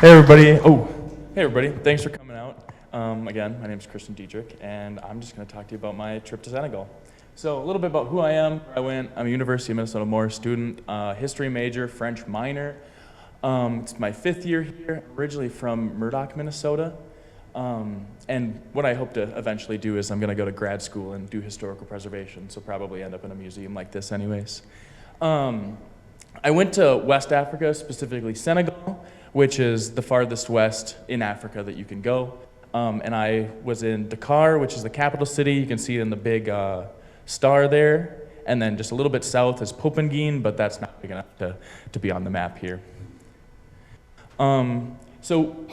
Hey everybody. Hey everybody. Thanks for coming out. Again, my name is Christian Diederich, and I'm just going to talk to you about my trip to Senegal. So a little bit about who I am, where I went. I'm a University of Minnesota-Morris student, history major, French minor. It's my 5th year here, originally from Murdoch, Minnesota. And what I hope to eventually do is I'm going to go to grad school and do historical preservation, so probably end up in a museum like this anyways. I went to West Africa, specifically Senegal, which is the farthest west in Africa that you can go. And I was in Dakar, which is the capital city. You can see it in the big star there. And then just a little bit south is Popenguine, but that's not big enough to be on the map here. So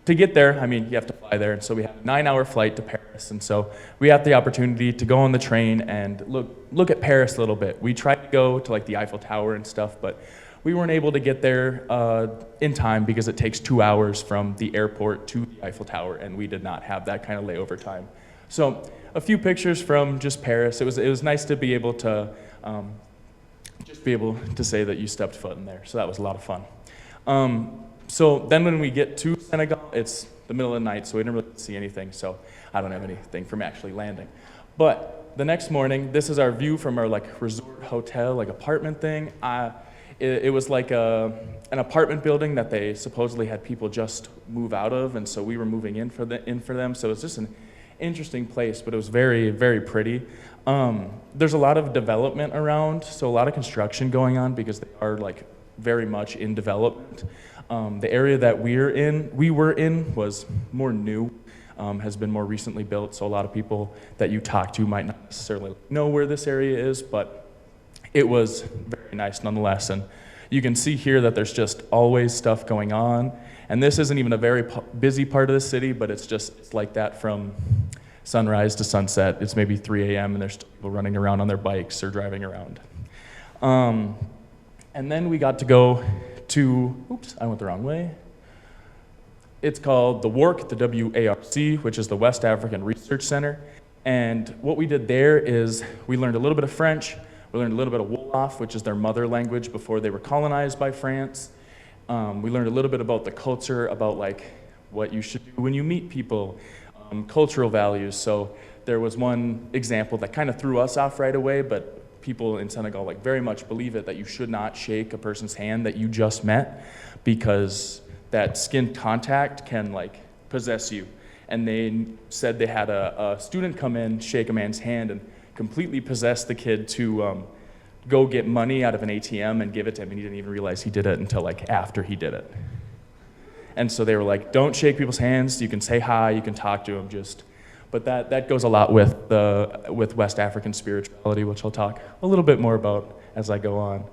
to get there, I mean, you have to fly there. And so we had a 9-hour flight to Paris. And so we had the opportunity to go on the train and look at Paris a little bit. We tried to go to like the Eiffel Tower and stuff, but we weren't able to get there in time because it takes 2 hours from the airport to the Eiffel Tower, and we did not have that kind of layover time. So a few pictures from just Paris. It was nice to be able to say that you stepped foot in there. So that was a lot of fun. So then when we get to Senegal, it's the middle of the night, so we didn't really see anything. So I don't have anything from actually landing. But the next morning, this is our view from our like resort hotel, like apartment thing. It was like an apartment building that they supposedly had people just move out of, and so we were moving in for them. So it's just an interesting place, but it was very, very pretty. There's a lot of development around, so a lot of construction going on because they are like very much in development. The area that we were in was more new, has been more recently built, so a lot of people that you talk to might not necessarily know where this area is, but it was very nice nonetheless. And you can see here that there's just always stuff going on. And this isn't even a very busy part of the city, but it's like that from sunrise to sunset. It's maybe 3 a.m. and there's still people running around on their bikes or driving around. And then we got to go to, oops, I went the wrong way. It's called the WARC, the W-A-R-C, which is the West African Research Center. And what we did there is we learned a little bit of French. We learned a little bit of Wolof, which is their mother language before they were colonized by France. We learned a little bit about the culture, about like what you should do when you meet people, cultural values. So there was one example that kind of threw us off right away, but people in Senegal like very much believe it, that you should not shake a person's hand that you just met because that skin contact can like possess you. And they said they had a student come in, shake a man's hand, and completely possessed the kid to go get money out of an ATM and give it to him, and he didn't even realize he did it until like after he did it. And so they were like, don't shake people's hands, you can say hi, you can talk to them, but that goes a lot with West African spirituality, which I'll talk a little bit more about as I go on.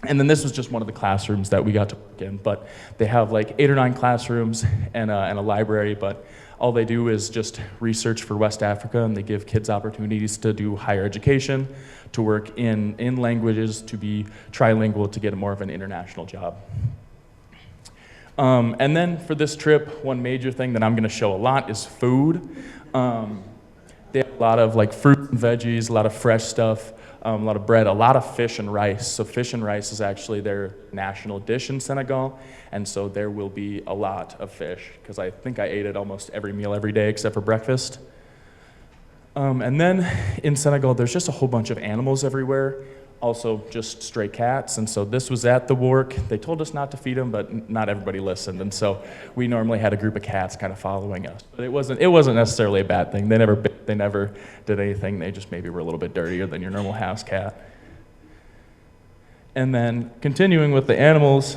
And then this was just one of the classrooms that we got to work in, but they have like 8 or 9 classrooms and a library, but all they do is just research for West Africa, and they give kids opportunities to do higher education, to work in languages, to be trilingual, to get more of an international job. And then for this trip, one major thing that I'm going to show a lot is food. They have a lot of like fruit and veggies, a lot of fresh stuff, a lot of bread, a lot of fish and rice. So fish and rice is actually their national dish in Senegal, and so there will be a lot of fish, because I think I ate it almost every meal every day except for breakfast. And then in Senegal, there's just a whole bunch of animals everywhere, also just stray cats, and so this was at the WARC. They told us not to feed them, but not everybody listened, and so we normally had a group of cats kind of following us. But it wasn't necessarily a bad thing. They never did anything. They just maybe were a little bit dirtier than your normal house cat. And then continuing with the animals,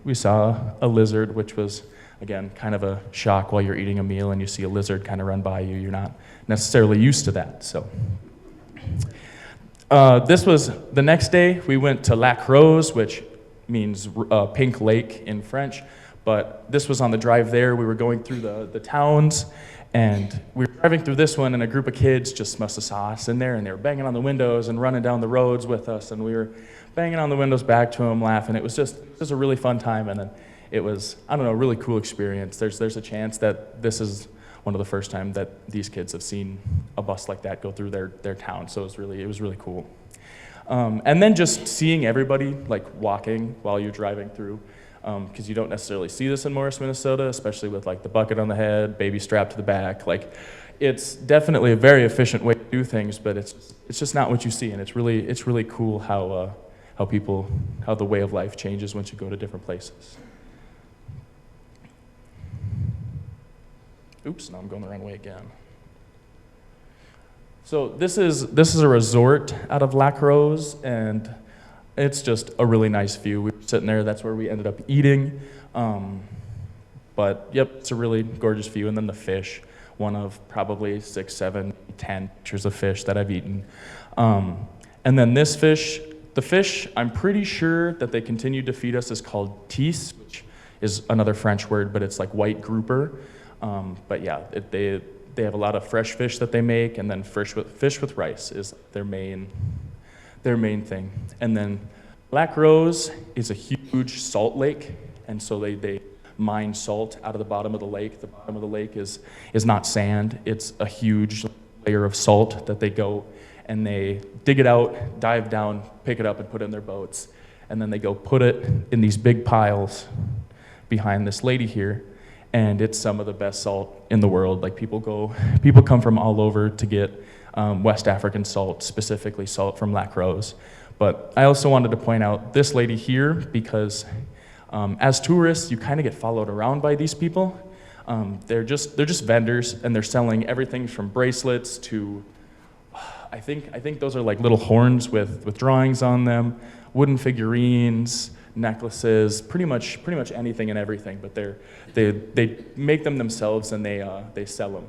we saw a lizard, which was, again, kind of a shock while you're eating a meal and you see a lizard kind of run by you. You're not necessarily used to that, so. This was the next day. We went to Lac Rose, which means pink lake in French, but this was on the drive there. We were going through the towns, and we were driving through this one, and a group of kids just must have saw us in there, and they were banging on the windows and running down the roads with us, and we were banging on the windows back to them, laughing. It was just a really fun time, and then it was, I don't know, a really cool experience. There's a chance that this is one of the first time that these kids have seen a bus like that go through their town, so it was really cool. And then just seeing everybody like walking while you're driving through, because you don't necessarily see this in Morris, Minnesota, especially with like the bucket on the head, baby strapped to the back. Like, it's definitely a very efficient way to do things, but it's just not what you see, and it's really cool how the way of life changes once you go to different places. Oops, now I'm going the wrong way again. So this is a resort out of Lac Rose, and it's just a really nice view. We were sitting there, that's where we ended up eating. But yep, it's a really gorgeous view. And then the fish, one of probably 6, 7, 10 pictures of fish that I've eaten. And then this fish, the fish, I'm pretty sure that they continued to feed us is called tisse, which is another French word, but it's like white grouper. But yeah, they have a lot of fresh fish that they make, and then fish with rice is their main thing. And then Lac Rose is a huge salt lake, and so they mine salt out of the bottom of the lake. The bottom of the lake is not sand, it's a huge layer of salt that they go and they dig it out, dive down, pick it up and put it in their boats, and then they go put it in these big piles behind this lady here. And it's some of the best salt in the world. Like, people come from all over to get West African salt, specifically salt from Lac Rose. But I also wanted to point out this lady here because as tourists, you kind of get followed around by these people. They're just vendors, and they're selling everything from bracelets to, I think those are like little horns with drawings on them, wooden figurines, necklaces, pretty much anything and everything, but they make them themselves and they sell them.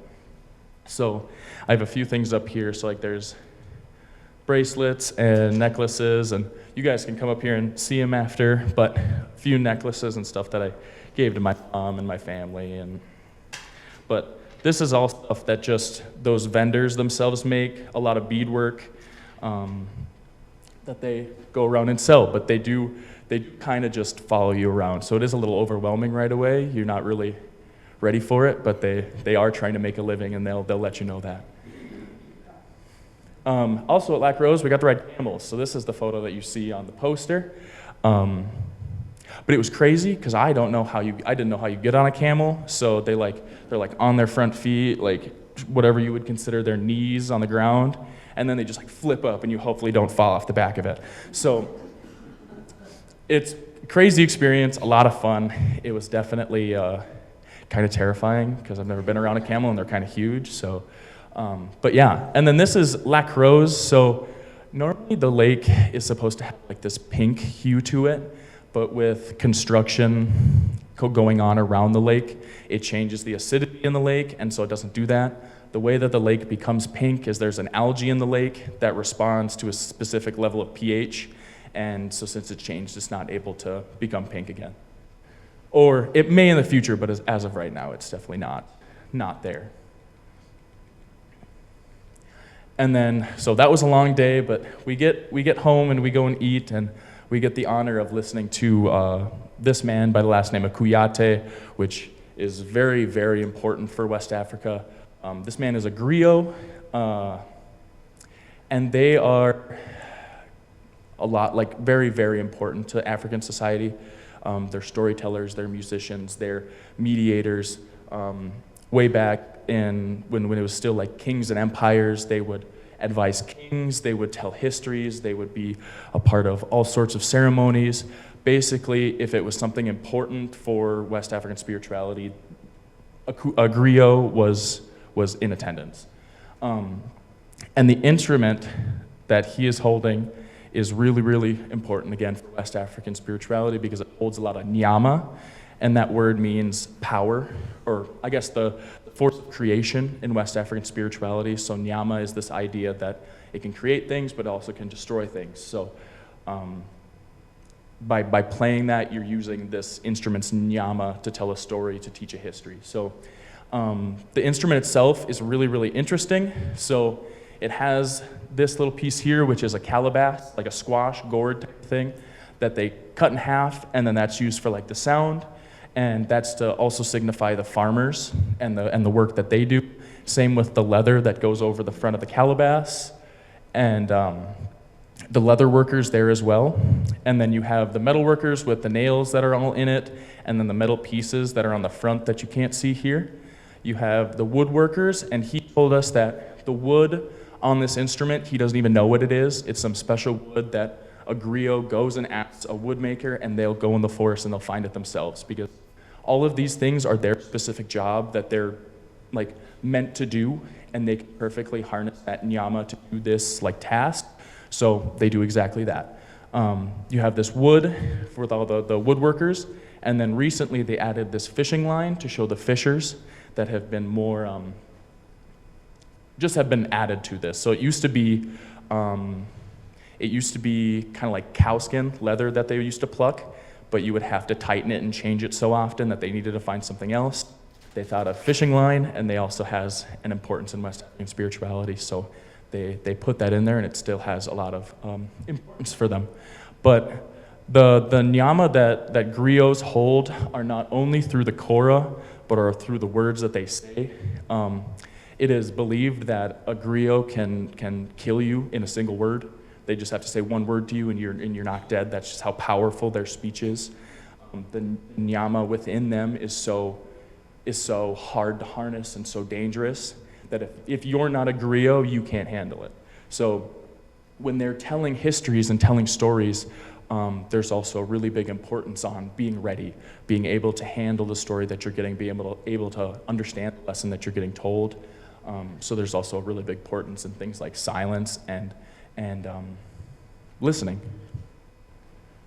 So I have a few things up here. So like there's bracelets and necklaces, and you guys can come up here and see them after, but a few necklaces and stuff that I gave to my mom and my family. But this is all stuff that just those vendors themselves make, a lot of beadwork that they go around and sell, but they do kind of just follow you around. So it is a little overwhelming right away. You're not really ready for it, but they are trying to make a living, and they'll let you know that. Also at Lac Rose, we got to ride camels. So this is the photo that you see on the poster. But it was crazy because I didn't know how you get on a camel. So they're like on their front feet, like whatever you would consider their knees on the ground, and then they just like flip up, and you hopefully don't fall off the back of it. So it's a crazy experience, a lot of fun. It was definitely kind of terrifying because I've never been around a camel, and they're kind of huge. So, but yeah. And then this is Lac Rose. So normally the lake is supposed to have like this pink hue to it, but with construction going on around the lake, it changes the acidity in the lake, and so it doesn't do that. The way that the lake becomes pink is there's an algae in the lake that responds to a specific level of pH. And so since it's changed, it's not able to become pink again. Or it may in the future, but as of right now, it's definitely not there. And then, so that was a long day, but we get home and we go and eat, and we get the honor of listening to this man by the last name of Kouyaté, which is very, very important for West Africa. This man is a griot, and they are a lot, like very, very important to African society. They're storytellers, they're musicians, they're mediators. Way back when it was still like kings and empires, they would advise kings, they would tell histories, they would be a part of all sorts of ceremonies. Basically, if it was something important for West African spirituality, a griot was in attendance. And the instrument that he is holding is really, really important, again, for West African spirituality because it holds a lot of nyama, and that word means power, or I guess the force of creation in West African spirituality. So nyama is this idea that it can create things, but also can destroy things. So by playing that, you're using this instrument's nyama to tell a story, to teach a history. So the instrument itself is really, really interesting. So it has this little piece here, which is a calabash, like a squash gourd type thing, that they cut in half, and then that's used for like the sound. and that's to also signify the farmers and the work that they do. Same with the leather that goes over the front of the calabash, and the leather workers there as well. And then you have the metal workers with the nails that are all in it, and then the metal pieces that are on the front that you can't see here. You have the woodworkers, and he told us that the wood on this instrument, he doesn't even know what it is. It's some special wood that a griot goes and asks a woodmaker, and they'll go in the forest and they'll find it themselves, because all of these things are their specific job that they're like meant to do, and they can perfectly harness that nyama to do this like task. So they do exactly that. You have this wood with all the woodworkers, and then recently they added this fishing line to show the fishers that have been more, just have been added to this. So it used to be kind of like cowskin leather that they used to pluck, but you would have to tighten it and change it so often that they needed to find something else. They thought of fishing line, and they also has an importance in West African spirituality, so they put that in there, and it still has a lot of importance for them. But the nyama that griots hold are not only through the kora, but are through the words that they say. It is believed that a griot can kill you in a single word. They just have to say one word to you, and you're not dead. That's just how powerful their speech is. The nyama within them is so hard to harness and so dangerous that if you're not a griot, you can't handle it. So when they're telling histories and telling stories, there's also a really big importance on being ready, being able to handle the story that you're getting, being able to understand the lesson that you're getting told. So there's also a really big importance in things like silence and listening.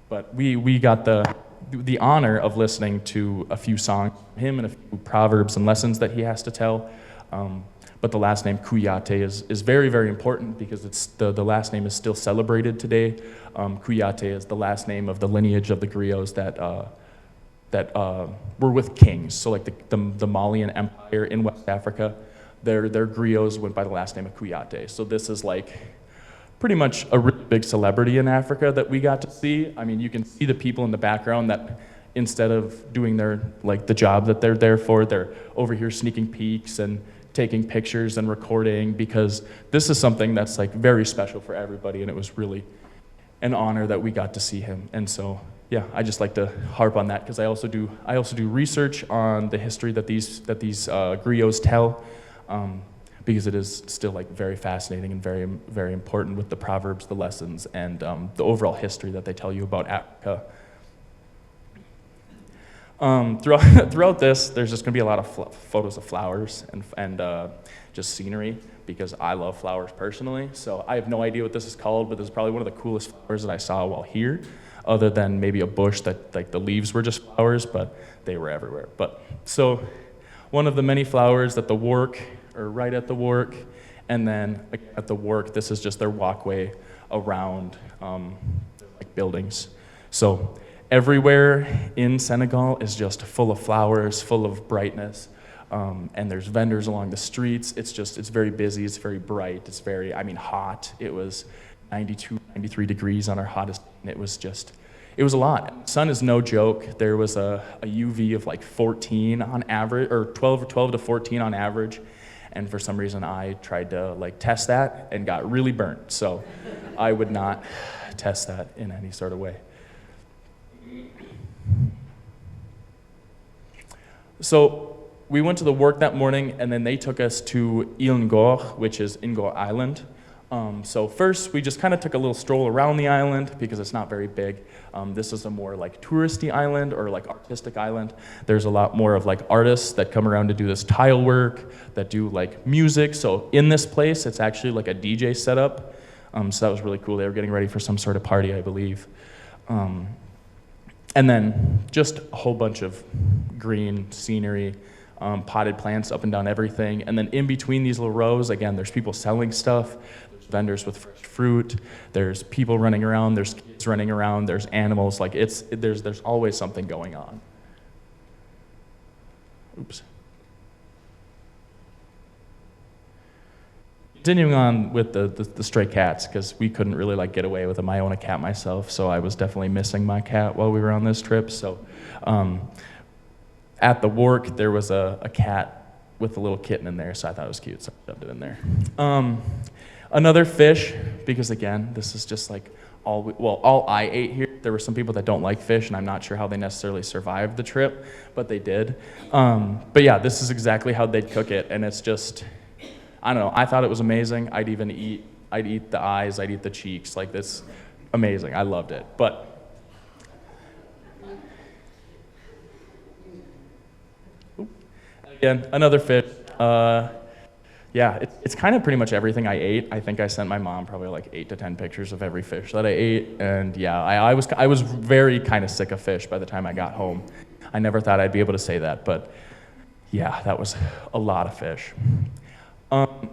But we got the honor of listening to a few songs from him and a few proverbs and lessons that he has to tell. But the last name Kouyaté is very, very important, because it's the last name is still celebrated today. Kouyaté is the last name of the lineage of the griots that were with kings. So like the Malian Empire in West Africa, their griots went by the last name of Kouyaté. So this is like pretty much a really big celebrity in Africa that we got to see. I mean, you can see the people in the background that instead of doing the job that they're there for, they're over here sneaking peeks and taking pictures and recording, because this is something that's like very special for everybody, and it was really an honor that we got to see him. And so, yeah, I just like to harp on that, because I also do research on the history that these griots tell, because it is still like very fascinating and very, very important with the proverbs, the lessons, and the overall history that they tell you about Africa. Throughout this, there's just going to be a lot of photos of flowers and just scenery, because I love flowers personally. So I have no idea what this is called, but this is probably one of the coolest flowers that I saw while here, other than maybe a bush that like the leaves were just flowers, but they were everywhere. But so one of the many flowers at the work, or right at the work, and then at the work, this is just their walkway around like buildings. So everywhere in Senegal is just full of flowers, full of brightness, and there's vendors along the streets. It's very busy, it's very bright, it's very, hot. It was 92, 93 degrees on our hottest day, and it was a lot. The sun is no joke. There was a UV of like 14 on average, or 12 to 14 on average, and for some reason I tried to like test that and got really burnt. So I would not test that in any sort of way. So we went to the work that morning, and then they took us to Île Ngor, which is Ngor Island. So first, we just kind of took a little stroll around the island, because it's not very big. This is a more like touristy island, or like artistic island. There's a lot more of like artists that come around to do this tile work, that do like music. So in this place, it's actually like a DJ setup. So that was really cool. They were getting ready for some sort of party, I believe. And then just a whole bunch of green scenery, potted plants up and down everything. And then in between these little rows, again, there's people selling stuff. There's vendors with fresh fruit. There's people running around. There's kids running around. There's animals. Like there's always something going on. Oops. Continuing on with the stray cats, because we couldn't really like get away with them. I own a cat myself, so I was definitely missing my cat while we were on this trip. So at the wharf, there was a cat with a little kitten in there, so I thought it was cute, so I shoved it in there. Another fish, because again, this is just like all I ate here. There were some people that don't like fish, and I'm not sure how they necessarily survived the trip, but they did. But yeah, this is exactly how they'd cook it, and it's just, I don't know, I thought it was amazing. I'd eat the eyes, I'd eat the cheeks, like this, amazing, I loved it. But again, another fish. Yeah, it's kind of pretty much everything I ate. I think I sent my mom probably like 8 to 10 pictures of every fish that I ate, and yeah, I was very kind of sick of fish by the time I got home. I never thought I'd be able to say that, but yeah, that was a lot of fish.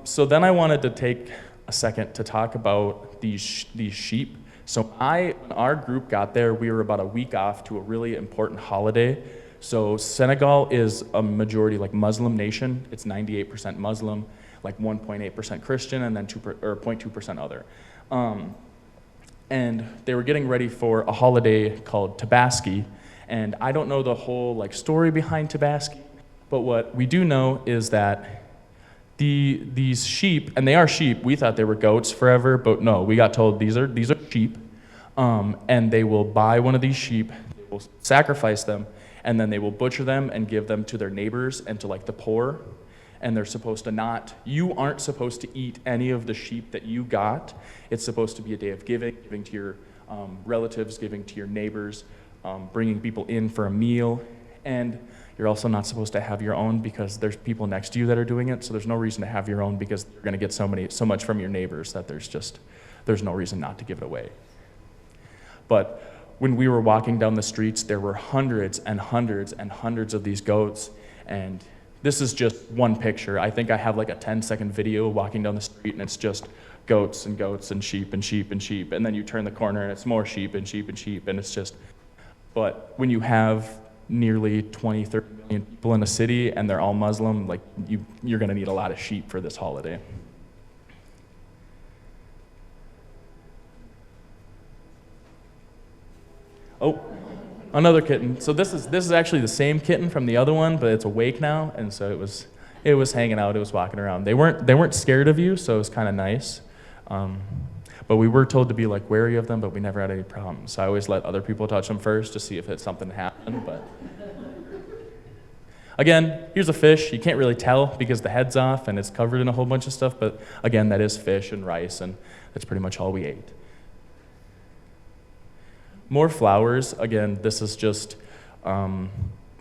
So then I wanted to take a second to talk about these sheep. So when our group got there, we were about a week off to a really important holiday. So Senegal is a majority like Muslim nation. It's 98% Muslim, like 1.8% Christian, and then 0.2% other. And they were getting ready for a holiday called Tabaski. And I don't know the whole like story behind Tabaski, but what we do know is that these sheep, and they are sheep, we thought they were goats forever, but no, we got told these are sheep, and they will buy one of these sheep, they will sacrifice them, and then they will butcher them and give them to their neighbors and to like the poor, and they're supposed to you aren't supposed to eat any of the sheep that you got. It's supposed to be a day of giving to your relatives, giving to your neighbors, bringing people in for a meal, and you're also not supposed to have your own because there's people next to you that are doing it, so there's no reason to have your own because you're going to get so much from your neighbors that there's no reason not to give it away. But when we were walking down the streets, there were hundreds and hundreds and hundreds of these goats, and this is just one picture. I think I have like a 10-second video walking down the street, and it's just goats and goats and sheep and sheep and sheep, and then you turn the corner and it's more sheep and sheep and sheep, and it's just, but when you have nearly 20, 30 million people in a city and they're all Muslim, like you're gonna need a lot of sheep for this holiday. Oh, another kitten. So this is actually the same kitten from the other one, but it's awake now, and so it was hanging out, it was walking around. They weren't scared of you, so it was kind of nice. But we were told to be like wary of them, but we never had any problems. So I always let other people touch them first to see if it's something happened. But again, here's a fish. You can't really tell because the head's off and it's covered in a whole bunch of stuff. But again, that is fish and rice, and that's pretty much all we ate. More flowers. Again, this is just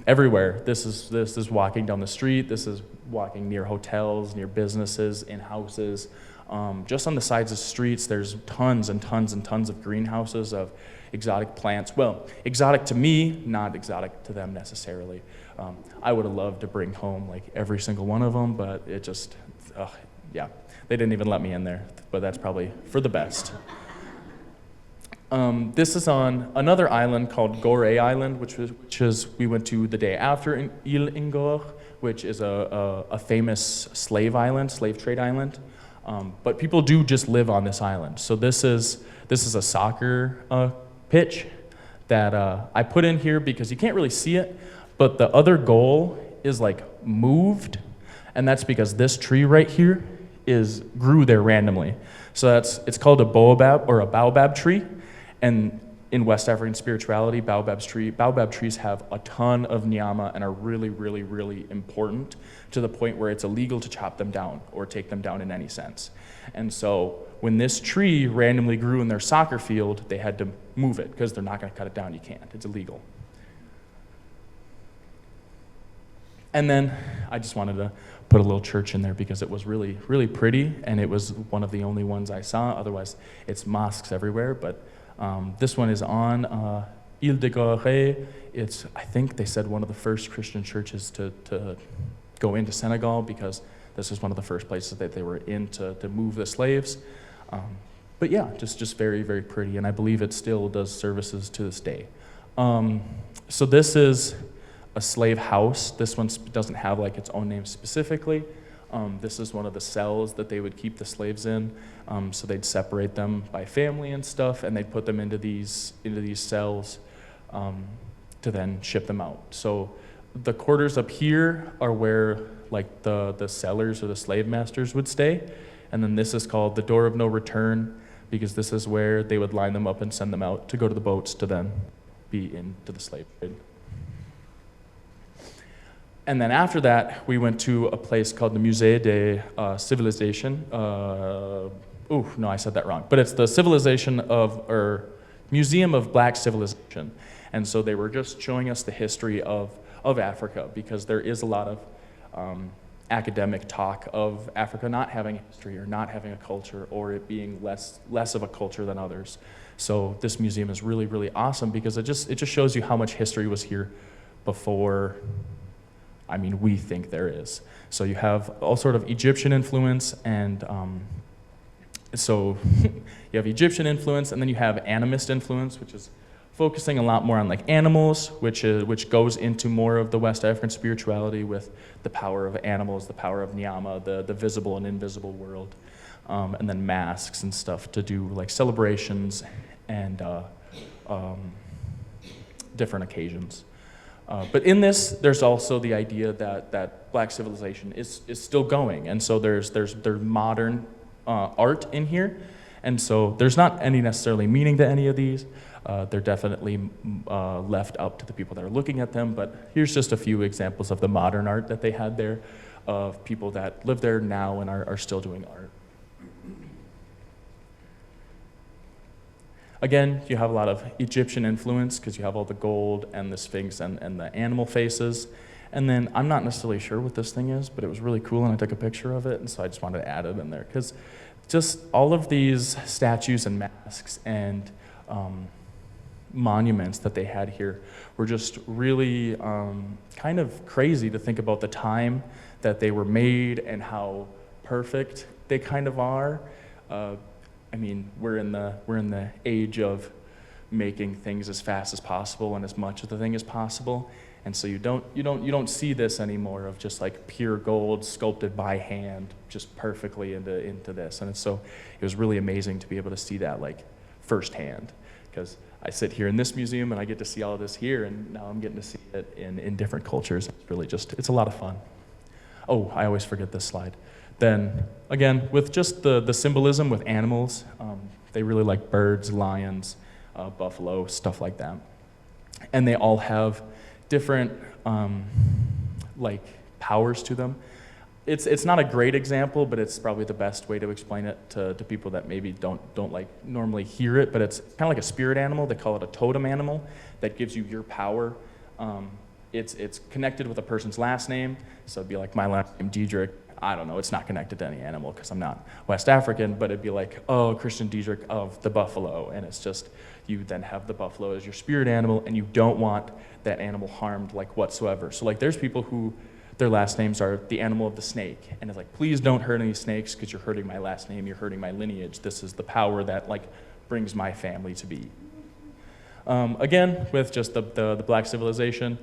everywhere. This is walking down the street. This is walking near hotels, near businesses, in houses. Just on the sides of streets, there's tons and tons and tons of greenhouses of exotic plants. Well, exotic to me, not exotic to them necessarily. I would have loved to bring home like every single one of them, but it just, yeah, they didn't even let me in there, but that's probably for the best. This is on another island called Gore Island, which we went to the day after in Ile Ingor, which is a famous slave trade island. But people do just live on this island. So this is a soccer pitch that I put in here because you can't really see it, but the other goal is like moved, and that's because this tree right here grew there randomly. So it's called a baobab tree, and in West African spirituality, baobab trees have a ton of nyama and are really, really, really important to the point where it's illegal to chop them down or take them down in any sense. And so when this tree randomly grew in their soccer field, they had to move it because they're not going to cut it down. You can't. It's illegal. And then I just wanted to put a little church in there because it was really, really pretty, and it was one of the only ones I saw. Otherwise, it's mosques everywhere, but this one is on Ile de Gore. It's, I think they said, one of the first Christian churches to go into Senegal because this was one of the first places that they were in to move the slaves. But yeah, just very, very pretty, and I believe it still does services to this day. So this is a slave house. This one doesn't have like its own name specifically. This is one of the cells that they would keep the slaves in. So they'd separate them by family and stuff, and they'd put them into these cells to then ship them out. So the quarters up here are where like the sellers or the slave masters would stay. And then this is called the door of no return, because this is where they would line them up and send them out to go to the boats to then be into the slave trade. And then after that, we went to a place called the Musée de Civilisation. No, I said that wrong. But it's the Museum of Black Civilization. And so they were just showing us the history of Africa, because there is a lot of academic talk of Africa not having a history or not having a culture, or it being less of a culture than others. So this museum is really, really awesome, because it just shows you how much history was here before, I mean, we think there is. So you have all sort of Egyptian influence, and so you have Egyptian influence, and then you have animist influence, which is focusing a lot more on like animals, which goes into more of the West African spirituality with the power of animals, the power of Nyama, the visible and invisible world, and then masks and stuff to do like celebrations and different occasions. But in this, there's also the idea that Black civilization is still going, and so there's modern art in here, and so there's not any necessarily meaning to any of these. They're definitely left up to the people that are looking at them, but here's just a few examples of the modern art that they had there, of people that live there now and are still doing art. Again, you have a lot of Egyptian influence, because you have all the gold and the Sphinx and the animal faces. And then I'm not necessarily sure what this thing is, but it was really cool and I took a picture of it, and so I just wanted to add it in there, because just all of these statues and masks and monuments that they had here were just really kind of crazy to think about the time that they were made and how perfect they kind of are. I mean, we're in the age of making things as fast as possible and as much of the thing as possible, and so you don't see this anymore of just like pure gold sculpted by hand just perfectly into this. And so it was really amazing to be able to see that like firsthand, because I sit here in this museum and I get to see all of this here, and now I'm getting to see it in different cultures. It's really it's a lot of fun. Oh, I always forget this slide. Then, again, with just the symbolism with animals, they really like birds, lions, buffalo, stuff like that. And they all have different like powers to them. It's not a great example, but it's probably the best way to explain it to people that maybe don't like normally hear it, but it's kind of like a spirit animal. They call it a totem animal that gives you your power. It's connected with a person's last name, so it'd be like my last name, Diederich. I don't know, it's not connected to any animal because I'm not West African, but it'd be like, oh, Christian Diederich of the buffalo, and it's just, you then have the buffalo as your spirit animal, and you don't want that animal harmed like whatsoever. So like there's people who their last names are the animal of the snake, and it's like, please don't hurt any snakes because you're hurting my last name, you're hurting my lineage. This is the power that like brings my family to be. Again, with just the Black civilization,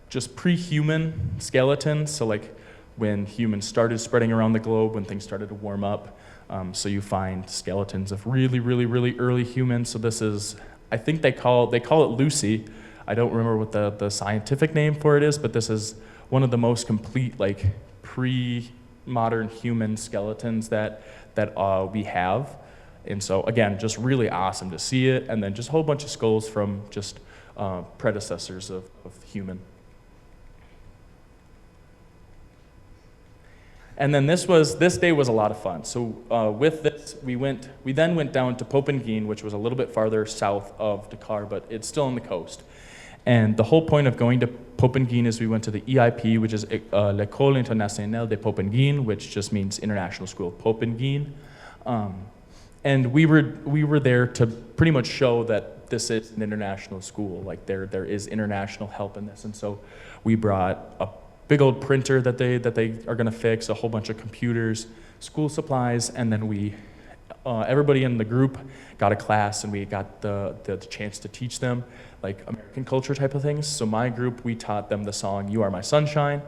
just pre-human skeletons, so like when humans started spreading around the globe, when things started to warm up. So you find skeletons of really, really, really early humans. So this is, I think they call it Lucy. I don't remember what the scientific name for it is, but this is one of the most complete like pre-modern human skeletons that we have. And so again, just really awesome to see it. And then just a whole bunch of skulls from just predecessors of human. And then this day was a lot of fun. So with this, we then went down to Popengine, which was a little bit farther south of Dakar, but it's still on the coast. And the whole point of going to Popengine is we went to the EIP, which is L'École Internationale de Popengine, which just means International School of Popengine. And we were there to pretty much show that this is an international school, like there is international help in this. And so we brought a big old printer that they are gonna fix, a whole bunch of computers, school supplies, and then everybody in the group got a class, and we got the chance to teach them like American culture type of things. So my group, we taught them the song "You Are My Sunshine."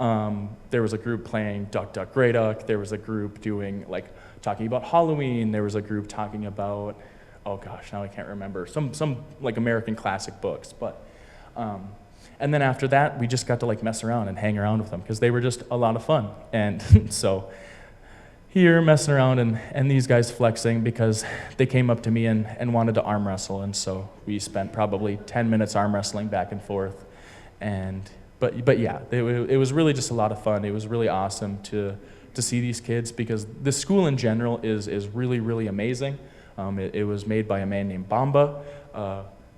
There was a group playing "Duck Duck Grey Duck." There was a group doing talking about Halloween. There was a group talking about, oh gosh, now I can't remember, some like American classic books, but. And then after that, we just got to like mess around and hang around with them because they were just a lot of fun. And so here messing around and these guys flexing because they came up to me and wanted to arm wrestle. And so we spent probably 10 minutes arm wrestling back and forth. But yeah, it was really just a lot of fun. It was really awesome to see these kids because the school in general is really, really amazing. It was made by a man named Bamba.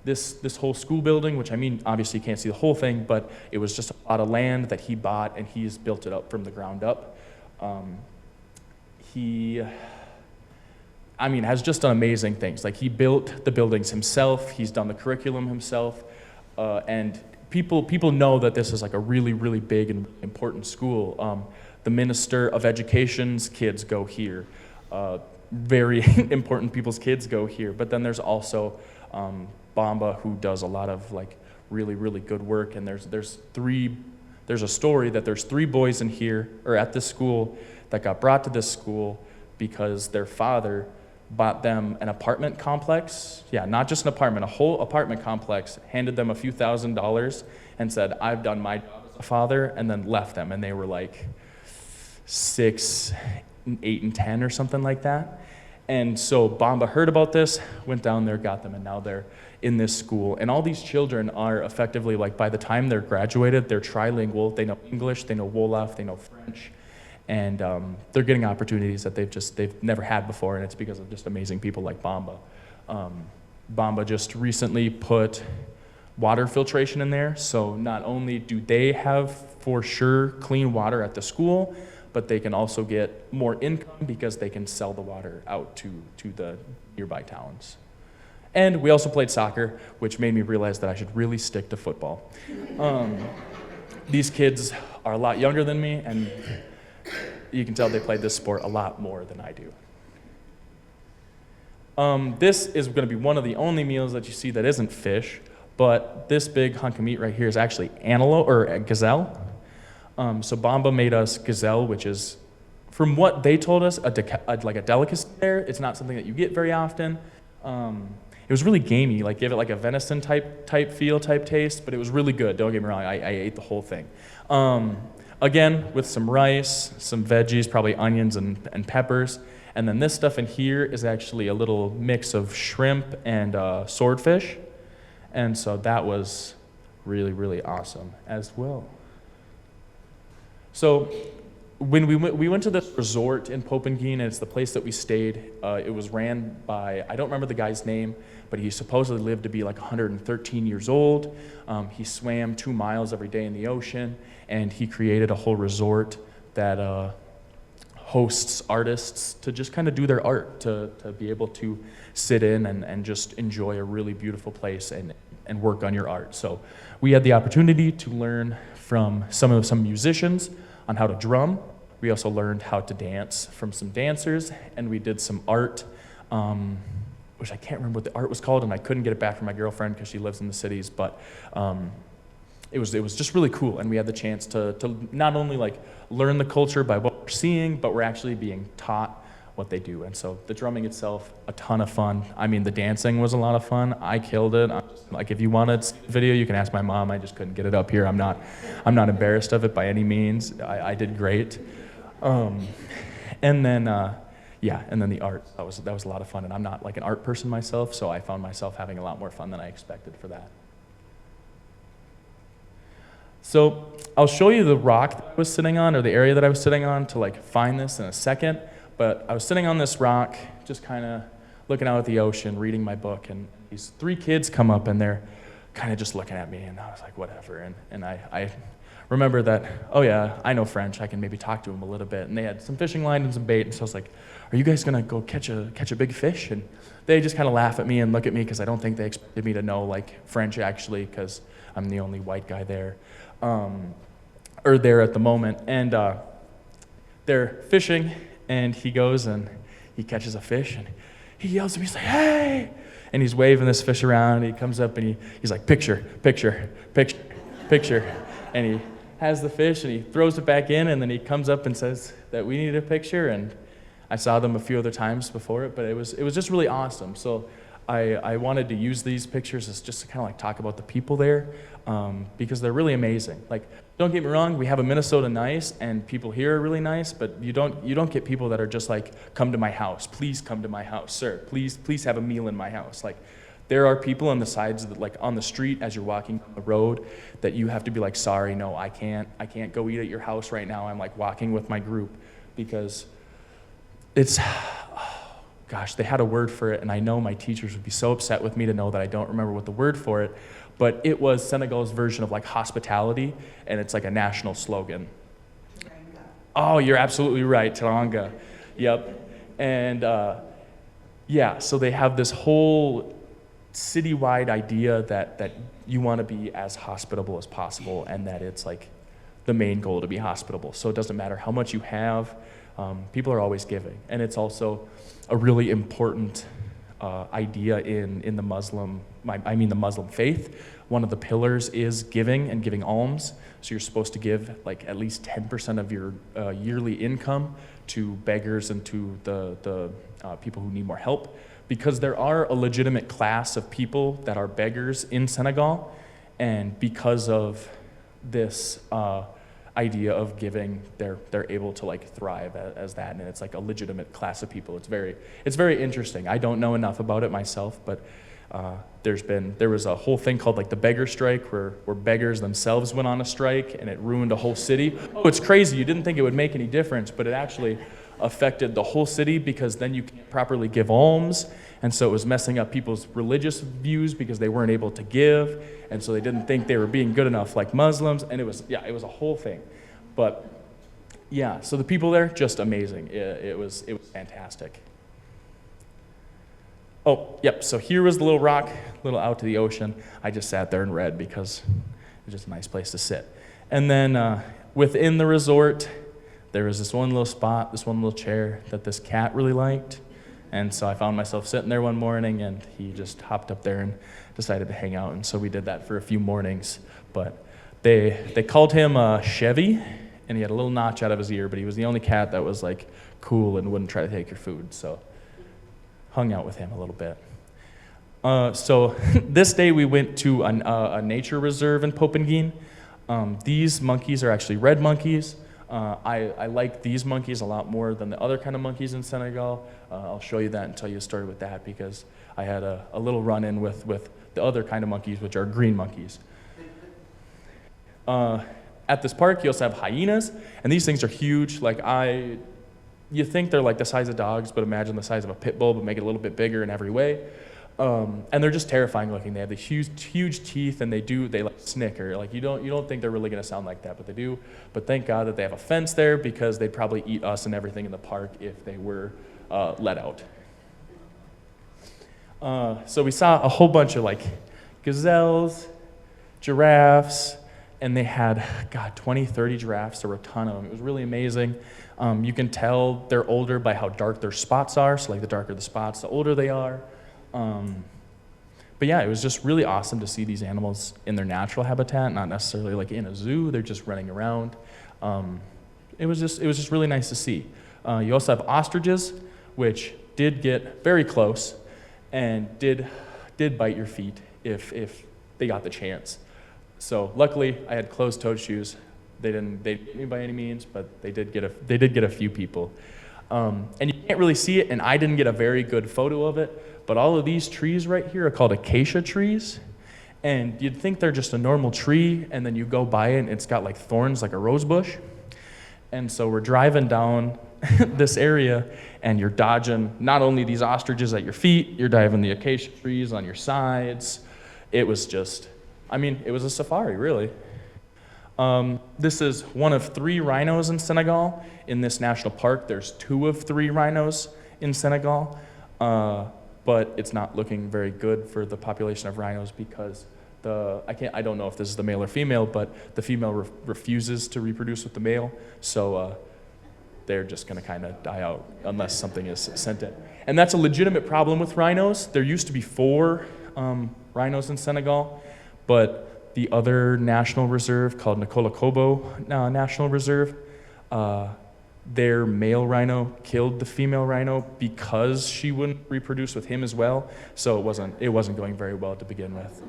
This whole school building, which I mean, obviously you can't see the whole thing, but it was just a lot of land that he bought and he's built it up from the ground up. He has just done amazing things. Like he built the buildings himself, he's done the curriculum himself, and people know that this is like a really, really big and important school. The Minister of Education's kids go here. Very important people's kids go here. But then there's also Bamba, who does a lot of like really, really good work. And there's a story that there's 3 boys in here or at this school that got brought to this school because their father bought them an apartment complex. Yeah, not just an apartment, a whole apartment complex, handed them a few $1,000s and said, I've done my job as a father, and then left them. And they were like 6, 8, and 10 or something like that. And so Bamba heard about this, went down there, got them, and now they're in this school. And all these children are effectively, like, by the time they're graduated, they're trilingual. They know English, they know Wolof, they know French. And they're getting opportunities that they've never had before, and it's because of just amazing people like Bamba. Bamba just recently put water filtration in there, so not only do they have, for sure, clean water at the school, but they can also get more income because they can sell the water out to the nearby towns. And we also played soccer, which made me realize that I should really stick to football. These kids are a lot younger than me, and you can tell they played this sport a lot more than I do. This is going to be one of the only meals that you see that isn't fish, but this big hunk of meat right here is actually antelope or a gazelle. So Bamba made us gazelle, which is, from what they told us, like a delicacy there. It's not something that you get very often. It was really gamey, like gave it like a venison type feel, type taste, but it was really good. Don't get me wrong, I ate the whole thing. Again, with some rice, some veggies, probably onions and peppers. And then this stuff in here is actually a little mix of shrimp and swordfish. And so that was really, really awesome as well. So when we went to this resort in Popengine, and it's the place that we stayed. It was ran by, I don't remember the guy's name, but he supposedly lived to be like 113 years old. He swam 2 miles every day in the ocean, and he created a whole resort that hosts artists to just kind of do their art, to be able to sit in and just enjoy a really beautiful place and work on your art. So we had the opportunity to learn from some musicians on how to drum. We also learned how to dance from some dancers, and we did some art, which I can't remember what the art was called, and I couldn't get it back from my girlfriend because she lives in the cities, but it was just really cool, and we had the chance to not only like learn the culture by what we're seeing, but we're actually being taught what they do. And so the drumming itself, a ton of fun. I mean, the dancing was a lot of fun. I killed it. Like, if you wanted a video, you can ask my mom. I just couldn't get it up here. I'm not embarrassed of it by any means. I did great. And then the art, that was a lot of fun. And I'm not like an art person myself, so I found myself having a lot more fun than I expected for that. So I'll show you the rock that I was sitting on, or the area that I was sitting on, to like find this in a second. But I was sitting on this rock, just kind of looking out at the ocean, reading my book, and these 3 kids come up, and they're kind of just looking at me, and I was like, whatever. And I remember that, oh yeah, I know French, I can maybe talk to them a little bit. And they had some fishing line and some bait, and so I was like, are you guys gonna go catch a big fish? And they just kind of laugh at me and look at me, because I don't think they expected me to know like French, actually, because I'm the only white guy there, or there at the moment. And they're fishing, and he goes and he catches a fish, and he yells at me, he's like, hey! And he's waving this fish around, and he comes up and he's like, picture, picture, picture, picture. And he has the fish, and he throws it back in, and then he comes up and says that we need a picture. And I saw them a few other times before it, but it was just really awesome. So I wanted to use these pictures as just to kind of like talk about the people there, because they're really amazing. Like, don't get me wrong, we have a Minnesota Nice, and people here are really nice, but you don't get people that are just like, come to my house, please come to my house, sir, please have a meal in my house. Like, there are people on the sides, like on the street as you're walking down the road, that you have to be like, sorry, no, I can't go eat at your house right now. I'm like walking with my group, because it's, gosh, they had a word for it, and I know my teachers would be so upset with me to know that I don't remember what the word for it, but it was Senegal's version of like hospitality, and it's like a national slogan. Oh, you're absolutely right, Teranga. Yep. And yeah, so they have this whole citywide idea that you want to be as hospitable as possible, and that it's like the main goal to be hospitable. So it doesn't matter how much you have, people are always giving. And it's also a really important idea in the Muslim, the Muslim faith. One of the pillars is giving and giving alms. So you're supposed to give like at least 10% of your yearly income to beggars and to the people who need more help, because there are a legitimate class of people that are beggars in Senegal, and because of this idea of giving, they're able to like thrive as that, and it's like a legitimate class of people. It's very interesting. I don't know enough about it myself, but there was a whole thing called like the beggar strike, where beggars themselves went on a strike, and it ruined a whole city. Oh, it's crazy. You didn't think it would make any difference, but it actually affected the whole city, because then you can't properly give alms, and so it was messing up people's religious views because they weren't able to give, and so they didn't think they were being good enough like Muslims, and it was a whole thing. But yeah, so the people there, just amazing. It was fantastic. Oh, yep, so here was the little rock, a little out to the ocean. I just sat there and read because it was just a nice place to sit. And then within the resort, there was this one little spot, this one little chair that this cat really liked. And so I found myself sitting there one morning, and he just hopped up there and decided to hang out. And so we did that for a few mornings. But they called him Chevy, and he had a little notch out of his ear, but he was the only cat that was like cool and wouldn't try to take your food. So hung out with him a little bit. So this day we went to a nature reserve in Popengine. These monkeys are actually red monkeys. I like these monkeys a lot more than the other kind of monkeys in Senegal. I'll show you that and tell you a story with that, because I had a little run-in with the other kind of monkeys, which are green monkeys. At this park, you also have hyenas, and these things are huge. You think they're like the size of dogs, but imagine the size of a pit bull, but make it a little bit bigger in every way. And they're just terrifying looking. They have the huge teeth, and they like snicker. Like you don't think they're really gonna sound like that, but they do. But thank God that they have a fence there, because they'd probably eat us and everything in the park if they were let out. So we saw a whole bunch of like gazelles, giraffes, and they had, 20, 30 giraffes. There were a ton of them. It was really amazing. You can tell they're older by how dark their spots are. So like the darker the spots, the older they are. But yeah, it was just really awesome to see these animals in their natural habitat, not necessarily like in a zoo. They're just running around. It was just really nice to see. You also have ostriches, which did get very close and did bite your feet if they got the chance. So luckily, I had closed-toed shoes. They didn't get me by any means, but they did get a few people. And you can't really see it, and I didn't get a very good photo of it, but all of these trees right here are called acacia trees. And you'd think they're just a normal tree, and then you go by it, and it's got like thorns like a rose bush. And so we're driving down this area, and you're dodging not only these ostriches at your feet, you're diving the acacia trees on your sides. It was just, it was a safari, really. This is one of 3 rhinos in Senegal. In this national park, there's 2 of 3 rhinos in Senegal, but it's not looking very good for the population of rhinos, because I don't know if this is the male or female, but the female refuses to reproduce with the male, so they're just gonna kind of die out unless something is sent in. And that's a legitimate problem with rhinos. There used to be 4 rhinos in Senegal, but the other national reserve called Nikolo Kobo National Reserve, their male rhino killed the female rhino because she wouldn't reproduce with him as well. So it wasn't going very well to begin with.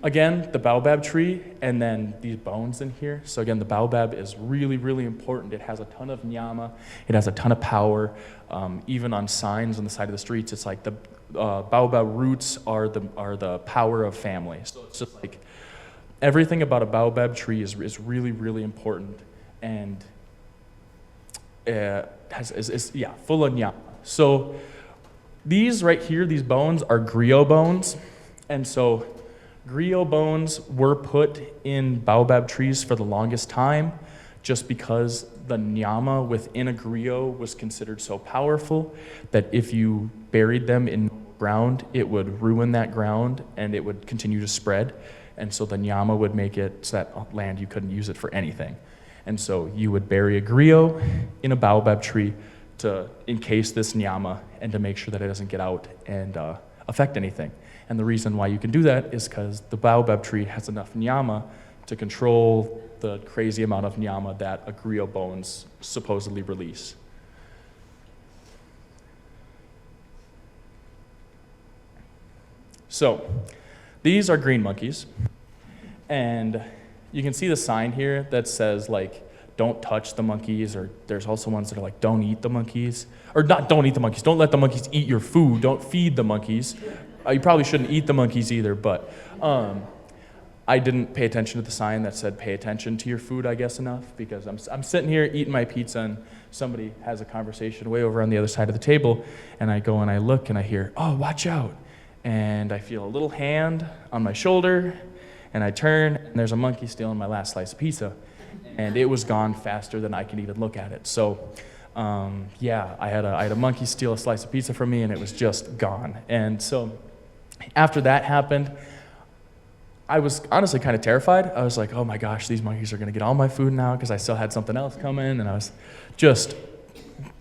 Again, the baobab tree, and then these bones in here. So again, the baobab is really, really important. It has a ton of nyama. It has a ton of power. Even on signs on the side of the streets, it's like the baobab roots are the power of family. So it's just like everything about a baobab tree is really, really important, and is full of nyama. So these right here, these bones are griot bones, and so griot bones were put in baobab trees for the longest time just because the nyama within a griot was considered so powerful that if you buried them in ground, it would ruin that ground and it would continue to spread. And so the nyama would make it so that land you couldn't use it for anything. And so you would bury a griot in a baobab tree to encase this nyama and to make sure that it doesn't get out and affect anything. And the reason why you can do that is because the baobab tree has enough nyama to control the crazy amount of nyama that a griot bones supposedly release. So these are green monkeys, and you can see the sign here that says like don't touch the monkeys, or there's also ones that are like don't eat the monkeys, or not don't eat the monkeys, don't let the monkeys eat your food, don't feed the monkeys. You probably shouldn't eat the monkeys either, but I didn't pay attention to the sign that said pay attention to your food, I guess, enough, because I'm sitting here eating my pizza and somebody has a conversation way over on the other side of the table, and I go and I look and I hear, oh, watch out. And I feel a little hand on my shoulder, and I turn, and there's a monkey stealing my last slice of pizza. And it was gone faster than I could even look at it. So I had a monkey steal a slice of pizza from me, and it was just gone. And so after that happened, I was honestly kind of terrified. I was like, oh my gosh, these monkeys are gonna get all my food now, because I still had something else coming, and I was just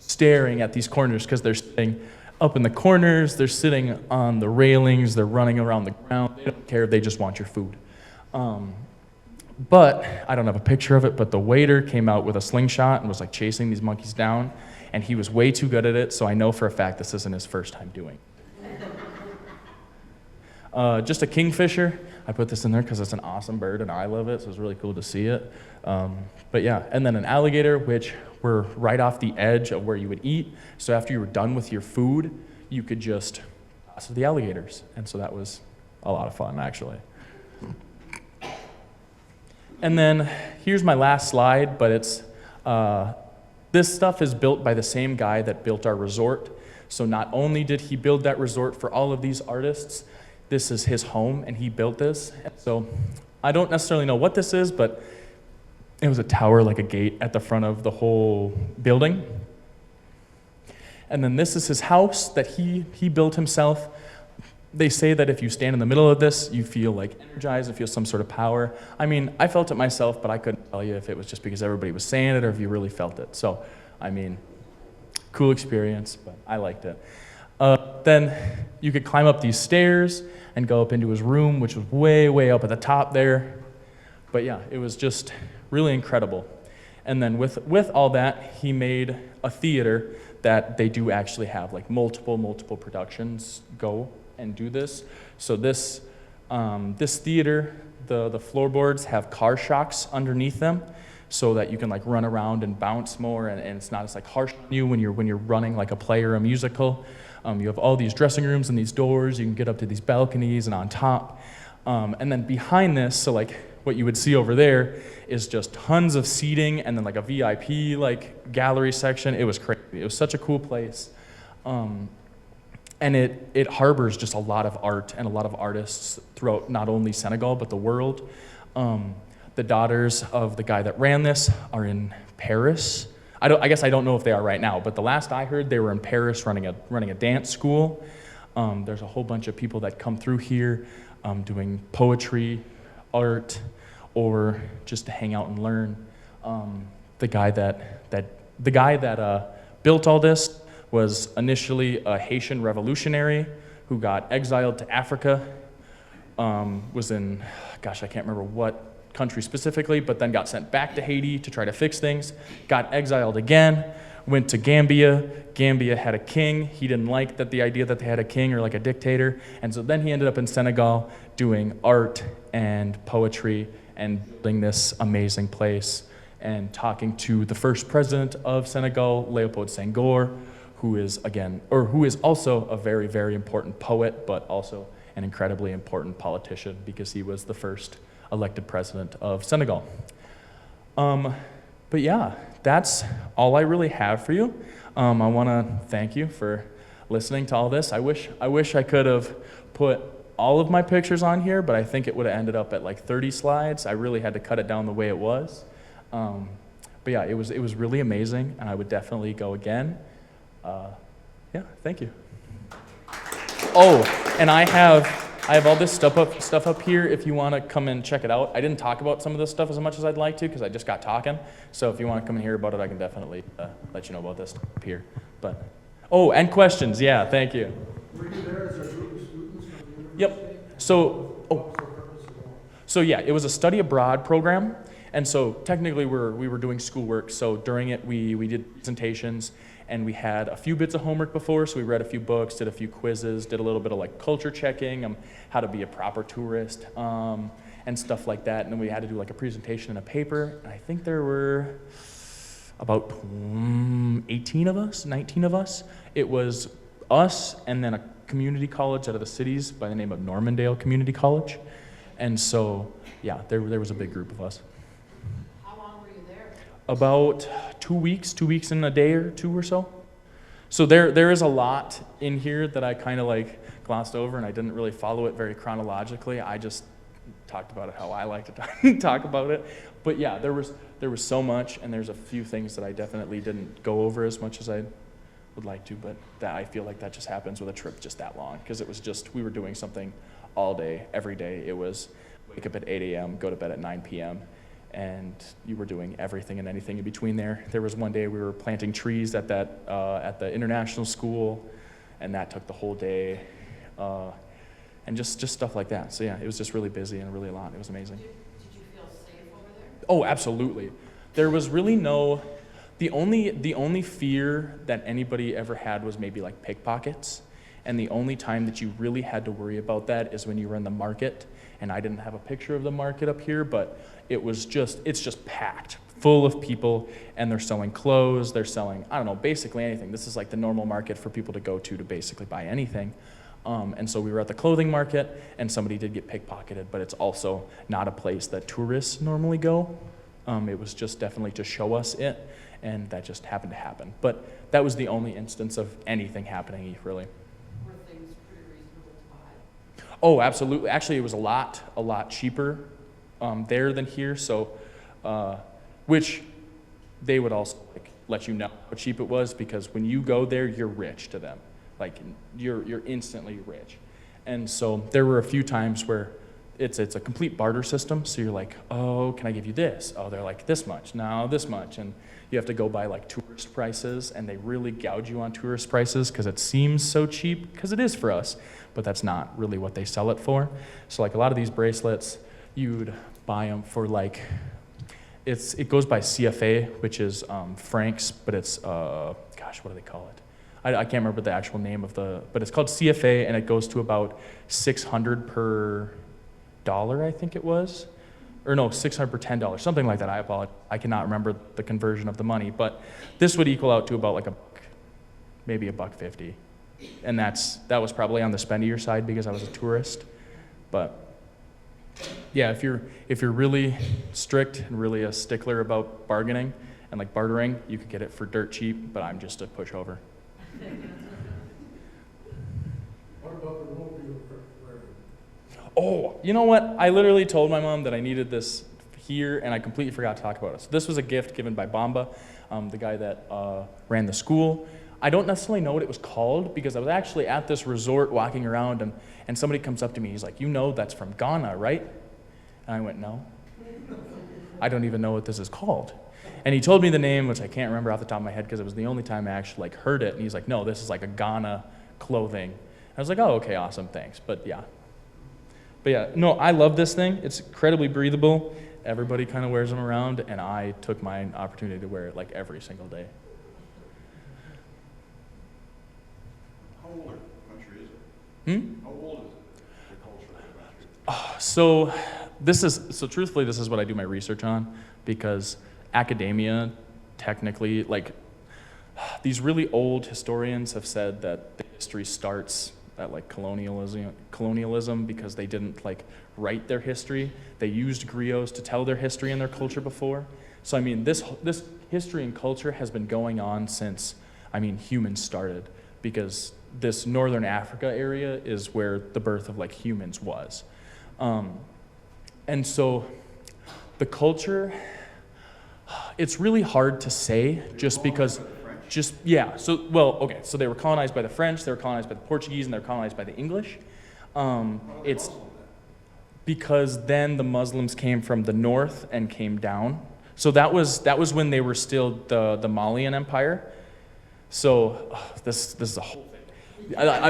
staring at these corners because they're sitting up in the corners, they're sitting on the railings, they're running around the ground. They don't care, they just want your food. But I don't have a picture of it, but the waiter came out with a slingshot and was like chasing these monkeys down, and he was way too good at it, so I know for a fact this isn't his first time doing it. Just a kingfisher. I put this in there because it's an awesome bird and I love it, so it's really cool to see it. But yeah, and then an alligator, which were right off the edge of where you would eat. So after you were done with your food, you could just toss the alligators. And so that was a lot of fun, actually. And then here's my last slide, but it's this stuff is built by the same guy that built our resort. So not only did he build that resort for all of these artists, this is his home, and he built this. So I don't necessarily know what this is, but it was a tower, like a gate at the front of the whole building. And then this is his house that he built himself. They say that if you stand in the middle of this, you feel like energized and feel some sort of power. I mean, I felt it myself, but I couldn't tell you if it was just because everybody was saying it or if you really felt it. So, I mean, cool experience, but I liked it. Then you could climb up these stairs and go up into his room, which was way, way up at the top there. But yeah, it was just really incredible. And then with all that, he made a theater that they do actually have like multiple productions go and do this. So this theater, the floorboards have car shocks underneath them so that you can like run around and bounce more, and it's not as like harsh on you when you're running like a play or a musical. You have all these dressing rooms and these doors. You can get up to these balconies and on top. And then behind this, so like what you would see over there is just tons of seating and then like a VIP like gallery section. It was crazy. It was such a cool place. And it harbors just a lot of art and a lot of artists throughout not only Senegal, but the world. The daughters of the guy that ran this are in Paris. I guess I don't know if they are right now, but the last I heard, they were in Paris running a dance school. There's a whole bunch of people that come through here doing poetry, art, or just to hang out and learn. The guy that built all this was initially a Haitian revolutionary who got exiled to Africa. Was in, gosh, I can't remember what country specifically, but then got sent back to Haiti to try to fix things, got exiled again, went to Gambia. Gambia had a king. He didn't like the idea that they had a king or like a dictator, and so then he ended up in Senegal doing art and poetry and building this amazing place and talking to the first president of Senegal, Leopold Senghor, who is also a very, very important poet, but also an incredibly important politician because he was the first elected president of Senegal. But yeah, that's all I really have for you. I want to thank you for listening to all this. I wish I could have put all of my pictures on here, but I think it would have ended up at like 30 slides. I really had to cut it down the way it was. But yeah, it was really amazing, and I would definitely go again. Yeah, thank you. Oh, and I have all this stuff up here if you want to come and check it out. I didn't talk about some of this stuff as much as I'd like to because I just got talking. So if you want to come and hear about it, I can definitely let you know about this up here. But and questions. Yeah, thank you. Were you there as a group of students from the university? Yep. So yeah, it was a study abroad program. And so technically we were doing schoolwork. So during it, we did presentations, and we had a few bits of homework before. So we read a few books, did a few quizzes, did a little bit of like culture checking, how to be a proper tourist, and stuff like that. And then we had to do like a presentation in a paper. And I think there were about 18 of us, 19 of us. It was us and then a community college out of the cities by the name of Normandale Community College. And so, yeah, there was a big group of us. About 2 weeks and a day or two or so. So there is a lot in here that I kind of like glossed over, and I didn't really follow it very chronologically. I just talked about it how I like to talk about it. But yeah, there was so much, and there's a few things that I definitely didn't go over as much as I would like to, but that I feel like that just happens with a trip just that long, because it was just, we were doing something all day, every day. It was wake up at 8 a.m., go to bed at 9 p.m., and you were doing everything and anything in between there. There was one day we were planting trees at the international school, and that took the whole day, and just stuff like that. So yeah, it was just really busy and really a lot. It was amazing. Did you feel safe over there? Oh, absolutely. There was really the only fear that anybody ever had was maybe like pickpockets, and the only time that you really had to worry about that is when you were in the market. And I didn't have a picture of the market up here, but it's just packed full of people, and they're selling clothes, they're selling, I don't know, basically anything. This is like the normal market for people to go to basically buy anything. And so we were at the clothing market, and somebody did get pickpocketed, but it's also not a place that tourists normally go. It was just definitely to show us it, and that just happened to happen. But that was the only instance of anything happening, really. Were things pretty reasonable to buy? Oh, absolutely. Actually, it was a lot cheaper there than here. So, which they would also like let you know how cheap it was, because when you go there, you're rich to them. Like you're instantly rich. And so there were a few times where it's a complete barter system. So you're like, oh, can I give you this? Oh, they're like this much. No, this much. And you have to go by like tourist prices, and they really gouge you on tourist prices because it seems so cheap, because it is for us, but that's not really what they sell it for. So like a lot of these bracelets, you'd buy them for like, it goes by CFA, which is francs, but it's, gosh, what do they call it? I can't remember the actual name but it's called CFA, and it goes to about 600 per dollar, I think it was. Or no, 600 per $10, something like that. I apologize. I cannot remember the conversion of the money, but this would equal out to about like maybe $1.50. And that was probably on the spendier side because I was a tourist. But yeah, if you're really strict and really a stickler about bargaining and like bartering, you could get it for dirt cheap, but I'm just a pushover. What about the mobile wearing? Oh, you know what? I literally told my mom that I needed this here, and I completely forgot to talk about it. So this was a gift given by Bamba, the guy that ran the school. I don't necessarily know what it was called, because I was actually at this resort walking around, and somebody comes up to me. He's like, you know that's from Ghana, right? And I went, no. I don't even know what this is called. And he told me the name, which I can't remember off the top of my head because it was the only time I actually like heard it. And he's like, no, this is like a Ghana clothing. I was like, oh, okay, awesome, thanks. But yeah, no, I love this thing. It's incredibly breathable. Everybody kind of wears them around, and I took my opportunity to wear it like every single day. How old a country is it? How old is it, the culture of the country? So truthfully, this is what I do my research on, because academia, technically, like, these really old historians have said that the history starts at like colonialism because they didn't like write their history. They used griots to tell their history and their culture before. So I mean, this history and culture has been going on since, I mean, humans started, because this northern Africa area is where the birth of like humans was. And so the culture, it's really hard to say just because, yeah, so, well, okay, so they were colonized by the French, they were colonized by the Portuguese, and they were colonized by the English. It's because then the Muslims came from the north and came down. So that was when they were still the Malian Empire. So this is a whole thing.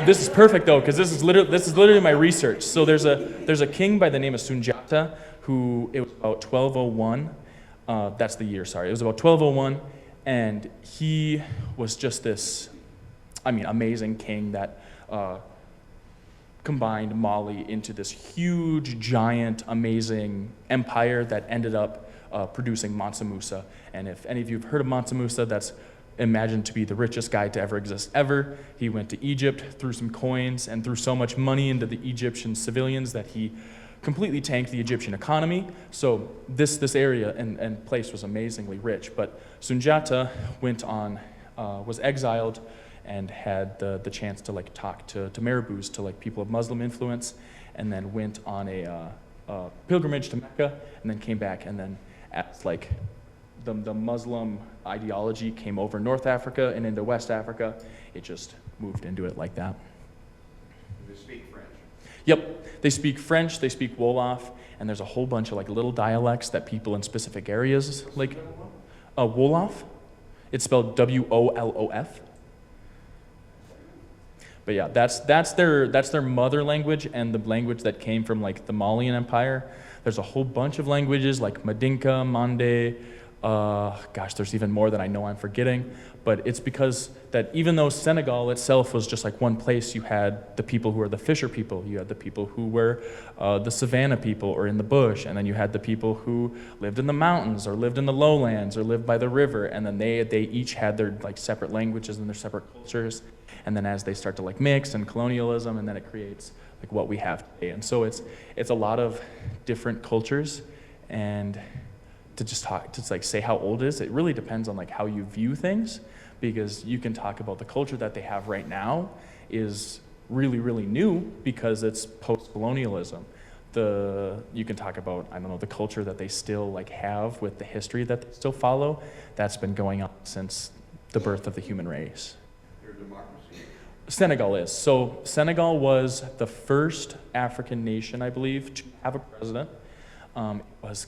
This is perfect though, because this is literally my research. So there's a king by the name of Sundiata, who, it was about 1201. That's the year, sorry. It was about 1201. And he was just this, I mean, amazing king that combined Mali into this huge, giant, amazing empire that ended up producing Mansa Musa. And if any of you have heard of Mansa Musa, that's imagined to be the richest guy to ever exist ever. He went to Egypt, threw some coins, and threw so much money into the Egyptian civilians that he completely tanked the Egyptian economy. So this area and place was amazingly rich. But Sundiata went on, was exiled, and had the chance to like talk to marabouts, to like people of Muslim influence, and then went on a pilgrimage to Mecca, and then came back, and then as like the Muslim ideology came over North Africa and into West Africa, it just moved into it like that. They speak French. Yep, they speak French, they speak Wolof, and there's a whole bunch of like little dialects that people in specific areas like. Wolof, it's spelled W-O-L-O-F. But yeah, that's their mother language, and the language that came from like the Malian Empire. There's a whole bunch of languages like Madinka, Mande. Gosh, there's even more that I know I'm forgetting. But it's because that even though Senegal itself was just like one place, you had the people who were the fisher people, you had the people who were the savannah people or in the bush, and then you had the people who lived in the mountains or lived in the lowlands or lived by the river, and then they each had their like separate languages and their separate cultures. And then as they start to like mix and colonialism, and then it creates like what we have today. And so it's a lot of different cultures, and to just talk, to like say how old it is, it really depends on like how you view things, because you can talk about the culture that they have right now is really, really new because it's post-colonialism. You can talk about, I don't know, the culture that they still like have with the history that they still follow. That's been going on since the birth of the human race. They're a democracy. Senegal is. So Senegal was the first African nation, I believe, to have a president. It was,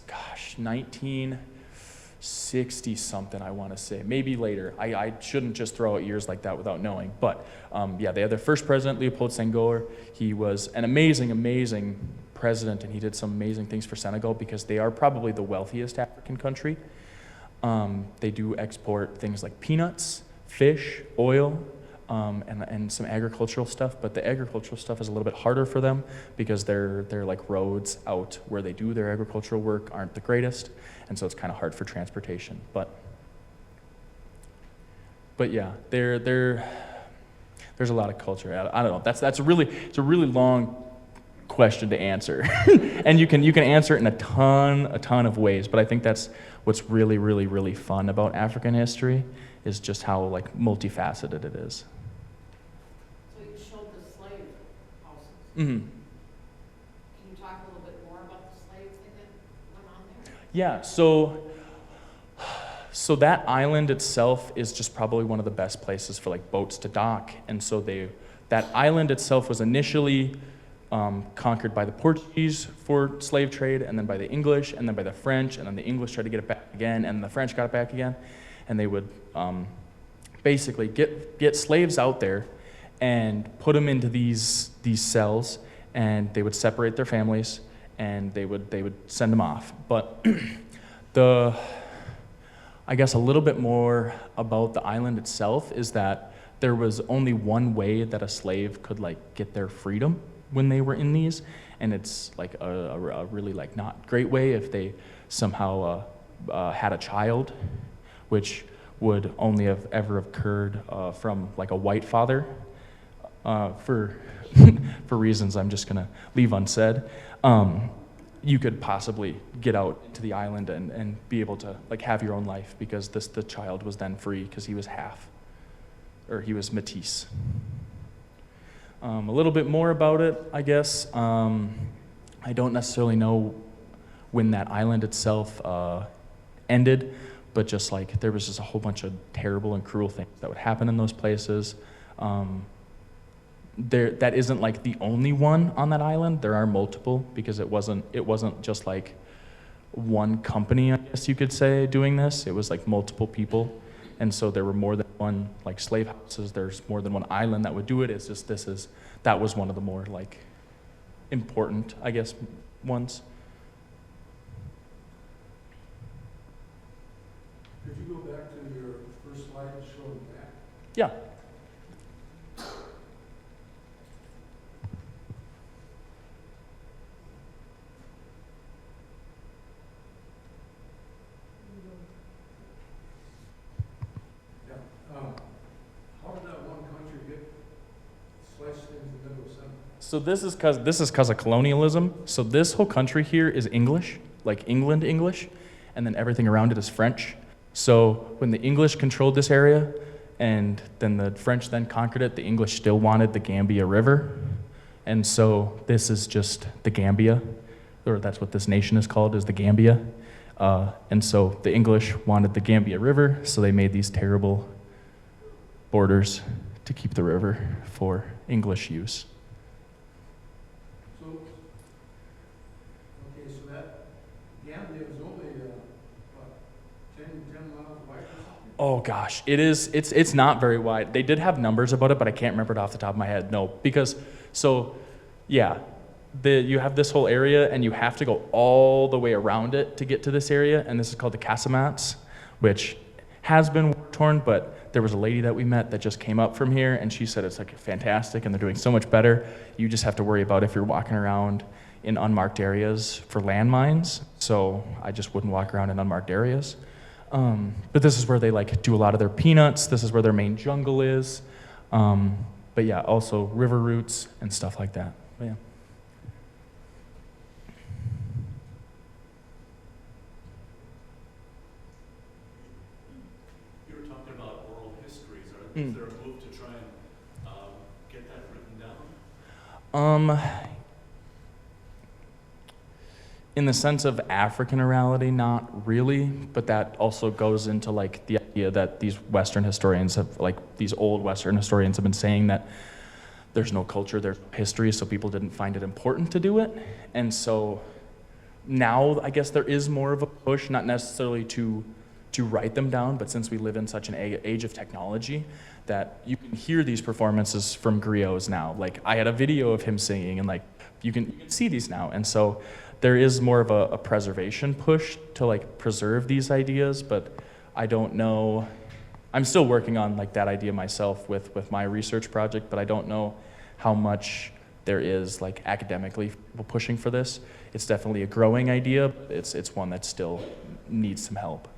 1960 something, I want to say, maybe later. I shouldn't just throw out years like that without knowing. But yeah, they had their first president, Leopold Senghor. He was an amazing, amazing president, and he did some amazing things for Senegal because they are probably the wealthiest African country. They do export things like peanuts, fish, oil, and some agricultural stuff, but the agricultural stuff is a little bit harder for them because their like roads out where they do their agricultural work aren't the greatest, and so it's kind of hard for transportation. But yeah, there's a lot of culture. I don't know. It's a really long question to answer, and you can answer it in a ton of ways. But I think that's what's really, really, really fun about African history is just how like multifaceted it is. So you showed the slave houses. Mm-hmm. Can you talk a little bit more about the slave thing that went on there? Yeah, so that island itself is just probably one of the best places for like boats to dock, and so that island itself was initially conquered by the Portuguese for slave trade, and then by the English, and then by the French, and then the English tried to get it back again, and the French got it back again, and they would basically get slaves out there and put them into these cells, and they would separate their families, and they would send them off. But I guess a little bit more about the island itself is that there was only one way that a slave could like get their freedom when they were in these, and it's like a really like not great way if they somehow had a child, which would only have ever occurred from like a white father for for reasons I'm just gonna leave unsaid. You could possibly get out to the island and be able to like have your own life, because the child was then free because he was half, or he was métis. A little bit more about it, I guess. I don't necessarily know when that island itself ended, but just like there was just a whole bunch of terrible and cruel things that would happen in those places. That isn't like the only one on that island. There are multiple, because it wasn't just like one company, I guess you could say, doing this. It was like multiple people, and so there were more than one like slave houses. There's more than one island that would do it. It's just that was one of the more like important, I guess, ones. Could you go back to your first slide and show them that? Yeah. How did that one country get sliced into the middle of Senegal? So this is because of colonialism. So this whole country here is English, like England English, and then everything around it is French. So when the English controlled this area, and then the French then conquered it, the English still wanted the Gambia River, and so this is just the Gambia, or that's what this nation is called, is the Gambia. And so the English wanted the Gambia River, so they made these terrible borders to keep the river for English use. So, okay, so that Gambia is only, what, 10 miles wide or something? Oh gosh, it's not very wide. They did have numbers about it, but I can't remember it off the top of my head. No, because, so, yeah, you have this whole area, and you have to go all the way around it to get to this area, and this is called the Casamance, which has been war-torn, but there was a lady that we met that just came up from here, and she said it's like fantastic, and they're doing so much better. You just have to worry about if you're walking around in unmarked areas for landmines, so I just wouldn't walk around in unmarked areas. But this is where they like do a lot of their peanuts. This is where their main jungle is. But yeah, also river routes and stuff like that. But yeah. You were talking about oral histories. Is there a move to try and get that written down? In the sense of African orality, not really, but that also goes into like the idea that these Western historians have, like these old Western historians have been saying that there's no culture, there's no history, so people didn't find it important to do it. And so now I guess there is more of a push, not necessarily to write them down, but since we live in such an age of technology, that you can hear these performances from griots now. Like I had a video of him singing, and like you can see these now. And so there is more of a preservation push to like preserve these ideas, but I don't know. I'm still working on like that idea myself with my research project, but I don't know how much there is like academically pushing for this. It's definitely a growing idea, but it's one that still needs some help.